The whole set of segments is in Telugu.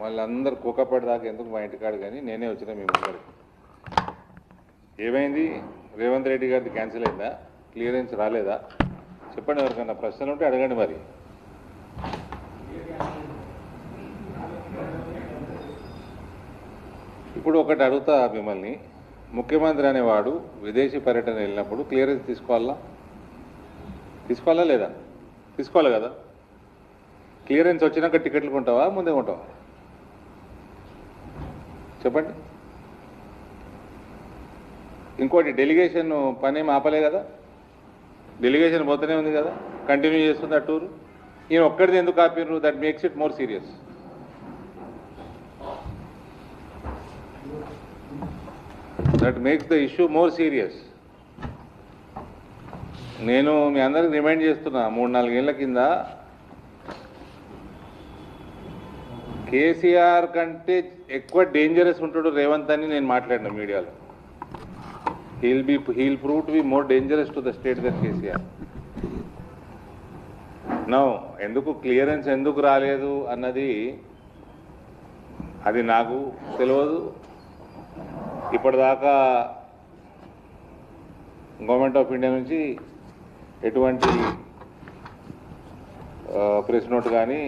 మళ్ళీ అందరు కూకపడేదాకా ఎందుకు మా ఇంటికాడు, కానీ నేనే వచ్చిన మీ ముందరికి. ఏమైంది? రేవంత్ రెడ్డి గారిది క్యాన్సిల్ అయిందా? క్లియరెన్స్ రాలేదా? చెప్పండి. ఎవరికన్నా ప్రశ్నలు ఉంటే అడగండి. మరి ఇప్పుడు ఒకటి అడుగుతా మిమ్మల్ని, ముఖ్యమంత్రి అనేవాడు విదేశీ పర్యటన వెళ్ళినప్పుడు క్లియరెన్స్ తీసుకోవాలా లేదా? తీసుకోవాలి కదా. క్లియరెన్స్ వచ్చినాక టికెట్లు కొంటావా, ముందే కొంటావా? చెప్పండి. ఇంకోటి, డెలిగేషన్ పనేం ఆపలే కదా, డెలిగేషన్ పోతూనే ఉంది కదా, కంటిన్యూ చేస్తుంది ఆ టూరు. ఈయన ఒక్కడిది ఎందుకు ఆపిర్రు? That makes it more serious. That makes the issue more serious. నేను మీ అందరికి రిమైండ్ చేస్తున్నా, 3-4 ఏళ్ల కింద కేసీఆర్ కంటే ఎక్కువ డేంజరస్ ఉంటాడు రేవంత్ అని నేను మాట్లాడిన మీడియాలో. He'll prove to be more dangerous to the state than KCR. No, ఎందుకు క్లియరెన్స్ ఎందుకు రాలేదు అన్నది అది నాకు తెలియదు. ఇప్పటిదాకా గవర్నమెంట్ ఆఫ్ ఇండియా నుంచి ఎటువంటి ప్రెస్ నోట్ కానీ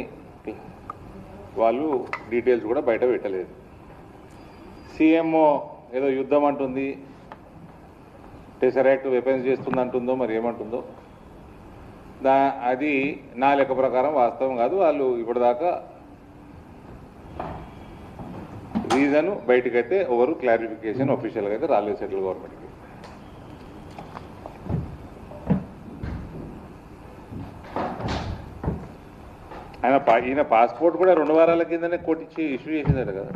వాళ్ళు డీటెయిల్స్ కూడా బయట పెట్టలేదు. సీఎంఓ ఏదో యుద్ధం అంటుంది, టెసరాక్ట్ వెపన్స్ చేస్తుంది అంటుందో, మరి ఏమంటుందో. అది నా లెక్క ప్రకారం వాస్తవం కాదు. వాళ్ళు ఇప్పటిదాకా రీజన్ బయటకైతే ఎవరు క్లారిఫికేషన్ ఒఫీషియల్గా అయితే రాలేదు సెంట్రల్ గవర్నమెంట్కి. ఈయన పాస్పోర్ట్ కూడా 2 వారాల కిందనే కోర్టు ఇచ్చి ఇష్యూ చేసిందట కదా.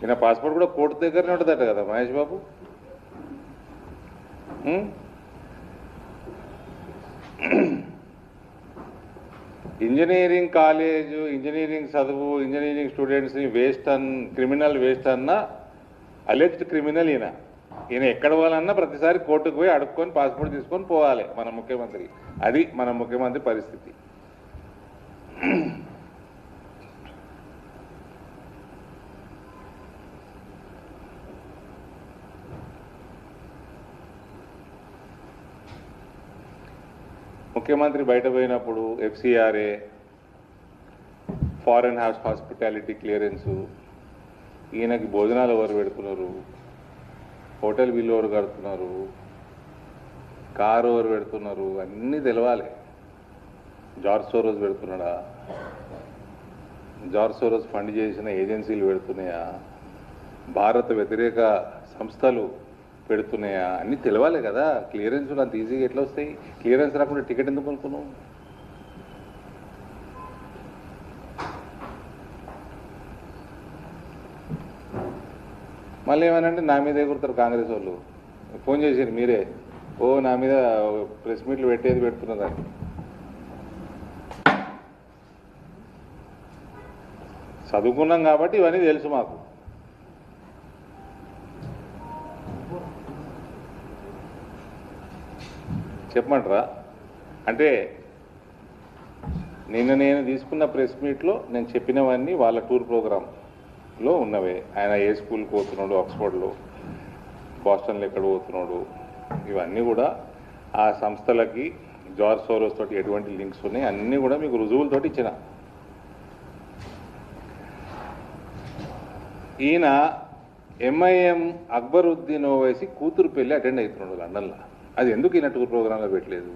ఈయన పాస్పోర్ట్ కూడా కోర్టు దగ్గరనే ఉంటుందట కదా Mahesh Babu. Engineering college, engineering చదువు, ఇంజనీరింగ్ స్టూడెంట్స్ని క్రిమినల్ వేస్ట్ అన్న అలెజ్డ్ క్రిమినల్ ఈయన ఎక్కడ పోవాలన్నా ప్రతిసారి కోర్టుకు పోయి అడుక్కొని పాస్పోర్ట్ తీసుకొని పోవాలి మన ముఖ్యమంత్రి. అది మన ముఖ్యమంత్రి పరిస్థితి. ముఖ్యమంత్రి బయట పోయినప్పుడు FCRA, ఫారెన్ హాస్పిటాలిటీ క్లియరెన్సు, ఈయనకి భోజనాలు ఎవరు పెడుతున్నారు, హోటల్ బిల్లు ఎవరు కడుతున్నారు, కారు ఎవరు పెడుతున్నారు, అన్నీ తెలవాలి. జార్జ్ సోరోస్ పెడుతున్నాడా, జార్జ్ సోరోస్ ఫండ్ చేసిన ఏజెన్సీలు పెడుతున్నాయా, భారత వ్యతిరేక సంస్థలు పెడుతున్నాయా, అన్నీ తెలవాలి కదా. క్లియరెన్స్లు అంత ఈజీగా ఎట్లా వస్తాయి? క్లియరెన్స్ రాకుండా టికెట్ ఎందుకు కొనుక్కున్నావు? మళ్ళీ ఏమనంటే నా మీద ఎగురుతారు కాంగ్రెస్ వాళ్ళు. ఫోన్ చేశారు మీరే, నా మీద ప్రెస్ మీట్లు పెడుతున్నదాన్ని. చదువుకున్నాం కాబట్టి ఇవన్నీ తెలుసు మాకు. చెప్పమంటారా? అంటే నేను తీసుకున్న ప్రెస్ మీట్లో నేను చెప్పినవన్నీ వాళ్ళ టూర్ ప్రోగ్రాంలో ఉన్నవే. ఆయన ఏ స్కూల్కి పోతున్నాడు, ఆక్స్ఫర్డ్లో, బాస్టన్లో ఎక్కడ పోతున్నాడు, ఇవన్నీ కూడా ఆ సంస్థలకి జార్జ్ సోరోస్ తోటి ఎటువంటి లింక్స్ ఉన్నాయి అన్నీ కూడా మీకు రుజువులతోటి ఇచ్చిన. ఈయన MIM అక్బరుద్దీన్ ఓవైసీ కూతురు పెళ్ళి అటెండ్ అవుతున్నాడు లండన్లో. అది ఎందుకు ఈయన టూర్ ప్రోగ్రాంలో పెట్టలేదు?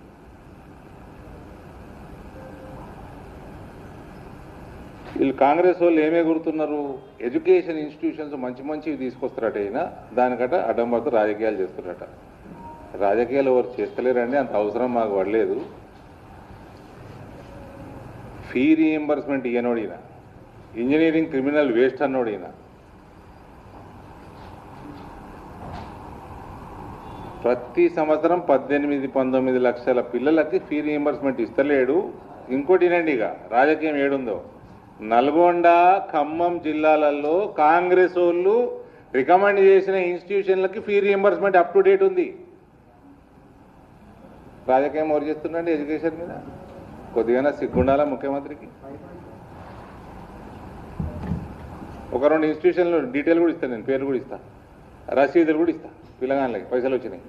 వీళ్ళు కాంగ్రెస్ వాళ్ళు ఏమే గుర్తున్నారు? ఎడ్యుకేషన్ ఇన్స్టిట్యూషన్స్ మంచివి తీసుకొస్తారట. అయినా దానికట అడ్డంబడితో రాజకీయాలు చేస్తారట. రాజకీయాలు ఎవరు చేస్తలేరండి, అంత అవసరం మాకు పడలేదు. ఫీ రీఎంబర్స్మెంట్ ఇయ్యనోడిన, ఇంజనీరింగ్ క్రిమినల్ వేస్ట్ అన్నోడిన. ప్రతి సంవత్సరం 18-19 లక్షల పిల్లలకి ఫీ రీఎంబర్స్మెంట్ ఇస్తలేడు. ఇంకోటి వినండి, ఇక రాజకీయం ఏడుందో. నల్గొండ, ఖమ్మం జిల్లాలలో కాంగ్రెస్ వాళ్ళు రికమెండ్ చేసిన ఇన్స్టిట్యూషన్లకి fee reimbursement up to date ఉంది. రాజకీయం ఎవరు చేస్తుండండి ఎడ్యుకేషన్ మీద? కొద్దిగా సిగ్గుండాలా ముఖ్యమంత్రికి? ఒక 2 ఇన్స్టిట్యూషన్లు డీటెయిల్ కూడా ఇస్తాను, నేను పేరు కూడా ఇస్తాను, రసీదులు కూడా ఇస్తాను, పిల్లగాళ్ళకి పైసలు వచ్చినాయి.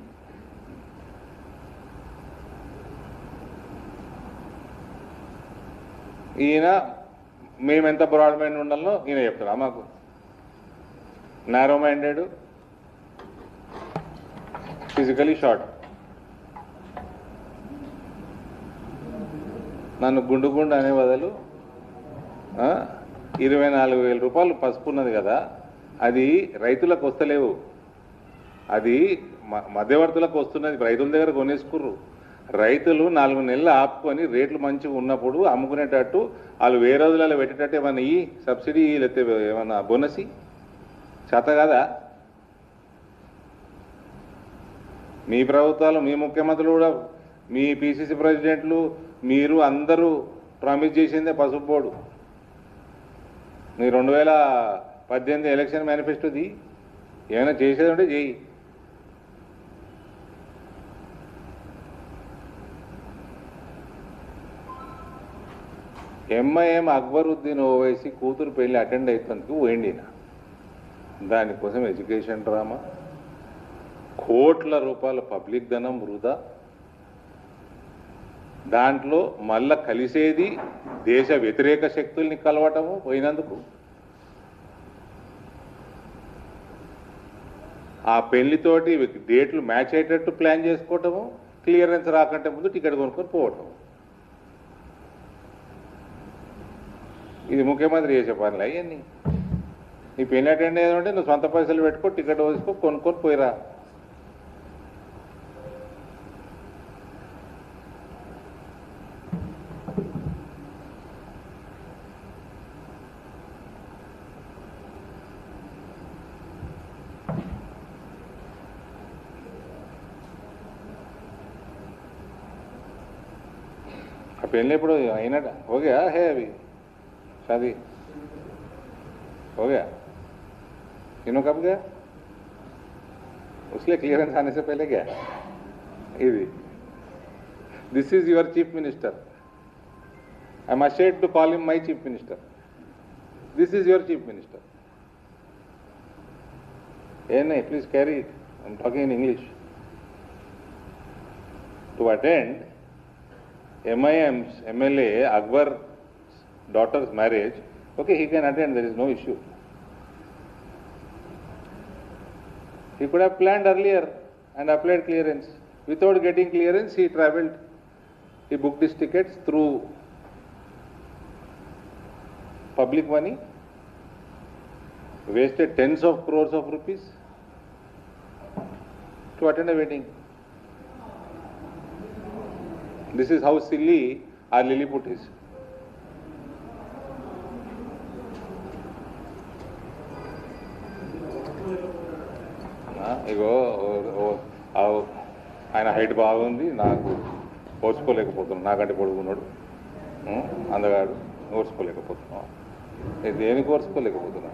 ఈయన మేమెంత బ్రాడ్ మైండ్ ఉండాలో ఈయన చెప్తారా మాకు? Narrow minded, physically short. నన్ను గుండు గుండు అనే బదులు 24,000 రూపాయలు పసుపు ఉన్నది కదా, అది రైతులకు వస్తలేవు, అది మధ్యవర్తులకు వస్తున్నది. రైతుల దగ్గర కొనేసుకుర్రు. రైతులు 4 నెలలు ఆపుకొని రేట్లు మంచిగా ఉన్నప్పుడు అమ్ముకునేటట్టు వాళ్ళు 1000 రోజులలో పెట్టేటట్టు ఏమన్నా ఈ సబ్సిడీ లేకపోతే ఏమన్నా బోనసి చేత కదా? మీ ప్రభుత్వాలు, మీ ముఖ్యమంత్రులు కూడా, మీ పిసిసి ప్రెసిడెంట్లు, మీరు అందరూ ప్రామిస్ చేసిందే పసుపు బోర్డు. నీ 2018 ఎలక్షన్ మేనిఫెస్టోది ఏమైనా చేసేది ఉంటే చేయి. ఎంఐఎం అక్బరుద్దీన్ ఓవైసీ కూతురు పెళ్లి అటెండ్ అవుతానికి పోయిండిన. దానికోసం ఎడ్యుకేషన్ డ్రామా, కోట్ల రూపాయల పబ్లిక్ ధనం వృధా. దాంట్లో మళ్ళా కలిసేది దేశ వ్యతిరేక శక్తుల్ని కలవటము పోయినందుకు. ఆ పెళ్లితోటి డేట్లు మ్యాచ్ అయ్యేటట్టు ప్లాన్ చేసుకోవటము, క్లియరెన్స్ రాకంటే ముందు టికెట్ కొనుక్కొని పోవటం. ఇది ముఖ్యమంత్రి చేసే పనులు అవన్నీ. నీ పెళ్లి అటెండ్ అయ్యేదంటే నువ్వు సొంత పైసలు పెట్టుకో, టికెట్ వేసుకో, కొనుక్కొని పోయిరా. ఆ పెళ్ళి ఇప్పుడు అయినట हो गया है अभी शादी हो गया तीनों कब गया उसलिए क्लियरेंस आने से पहले गया इधर this is your chief minister I am ashamed to call him my chief minister this is your chief minister नहीं please carry it I'm talking in English to attend MIM's MLA Akbar's daughter's marriage, okay, he can attend, there is no issue. He could have planned earlier and applied clearance. Without getting clearance, he travelled, he booked his tickets through public money, wasted tens of crores of rupees to attend a wedding. This is how silly our Lilliput is. ఇగో ఆయన హైట్ బాగుంది, నాకు ఓర్చుకోలేకపోతున్నాను, నాకంటే పొడుగున్నాడు, అందగాడు, ఓర్చుకోలేకపోతున్నాం. దేనికి ఓర్చుకోలేకపోతున్నా?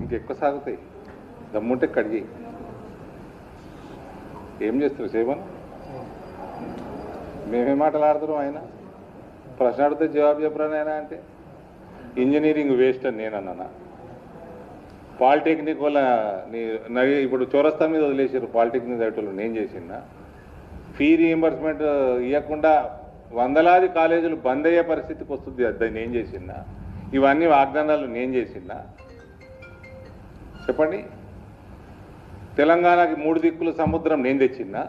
ఇంకెక్కువ సాగుతాయి, దమ్ముంటే కడిగి. ఏం చేస్తారు సేవను? మేమేం మాట్లాడుతున్నాం? ఆయన ప్రశ్న అడిగితే జవాబు చెప్పరా ఆయన అంటే ఇంజనీరింగ్ వేస్ట్ అని నేను అన్నానా? పాలిటెక్నిక్ వల్ల ఇప్పుడు చౌరస్తా మీద వదిలేసారు పాలిటెక్నిక్ చదివేటోళ్ళు, నేను చేసినా. ఫీ రీఎంబర్స్మెంట్ ఇవ్వకుండా వందలాది కాలేజీలు బంద్ అయ్యే పరిస్థితికి వస్తుంది, అది నేను చేసినా. ఇవన్నీ వాగ్దానాలు నేను చేసినా? చెప్పండి. తెలంగాణకి 3 దిక్కుల సముద్రం నేను తెచ్చిన్నా?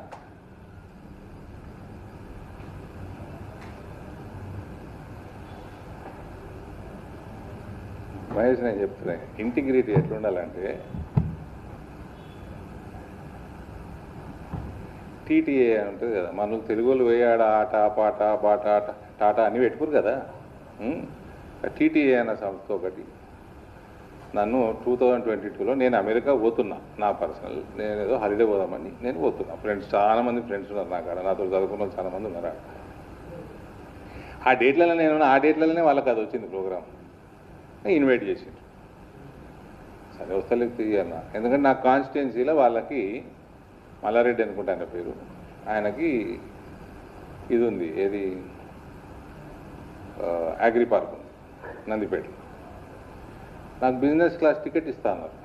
మహేష్, నేను చెప్తున్నా, ఇంటిగ్రిటీ ఎట్లుండాలంటే టీటీఏ ఉంటుంది కదా, మనకు తెలుగులో వేయాడ ఆట పాట బాట టాటా అని పెట్టుకోరు కదా. టీటీఏ అన్న సంస్థ ఒకటి నన్ను 2022లో నేను అమెరికా పోతున్నా, నా పర్సనల్, నేను ఏదో హాలిడే పోదామని నేను పోతున్నా. ఫ్రెండ్స్, చాలామంది ఫ్రెండ్స్ ఉన్నారు నాకు, నాతో చదువుకున్న వాళ్ళు చాలామంది ఉన్నారు. ఆ డేట్లలో నేను ఆ డేట్లలోనే వాళ్ళకి అది వచ్చింది ప్రోగ్రామ్, ఇన్వైట్ చేసిండ్రు. సరే వస్తలేదు తీయన్న, ఎందుకంటే నా కాన్స్టిట్యున్సీలో వాళ్ళకి మల్లారెడ్డి అనుకుంటా ఆయన పేరు, ఆయనకి ఇది ఉంది, ఏది అగ్రి పార్క్ ఉంది నందిపేట. నాకు బిజినెస్ క్లాస్ టికెట్ ఇస్తా అన్నారు.